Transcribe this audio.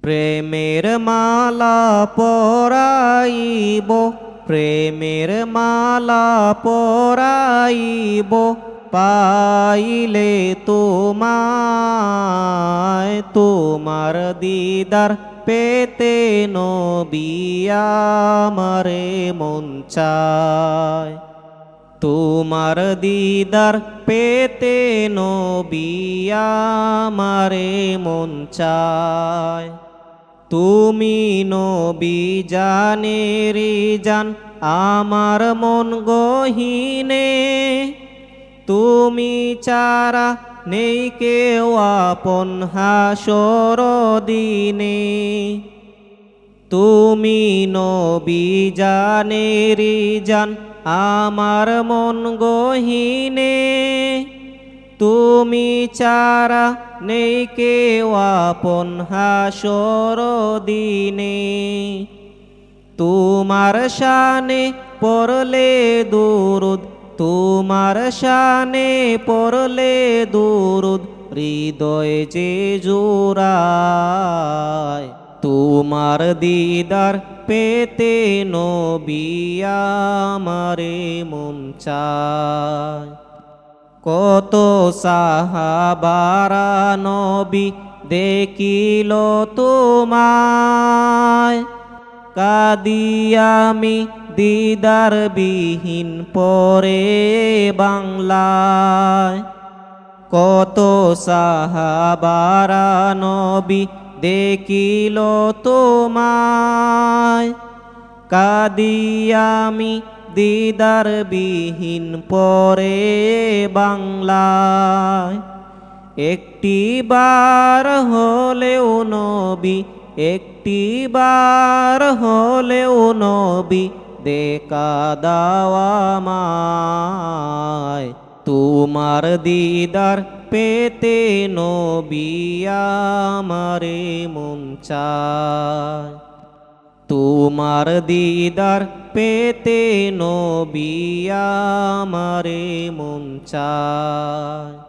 প্রেমের মালা পরাইব, প্রেমের মালা পরাইব, পাইলে তোমায় তোমার দিদার পেতে নবী আমারে মন চায়। তোমার দিদার পেতে নবী আমারে মন চায়। তুমি নবী জানেরি জান আমার মন গহীনে, তুমি ছাড়া নেই কেউ আপন হাসর দিনে। তুমি নবী জানেরি জান আমার মন গহীনে, তুমি ছাড়া নেই কেউ আপন হাসর দিনে। তোমার শানে পড়লে দুরুদ, তোমার শানে পড়লে দুরুদ, হৃদয়ে যে জোড়ায়। তোমার দিদার পেতে নবী আমারে মন চায়। কত সাহাবারা নবী দেখিল তোমায়, কাদিয়ামি দিদার বিহীন পরে বাংলায়। কত সাহাবারা নবী দেখিল তোমায়, কাদিয়ামি দিদার বিহীন পরে বাংলায়। একটি বার হলেও নবী, একটি বার হলেও নবী দেখা দাও আমায়। তোমার দিদার পেতে নবী আমারে মন চায়। তোমার দিদার পেতে নবী আমারে মন চায়।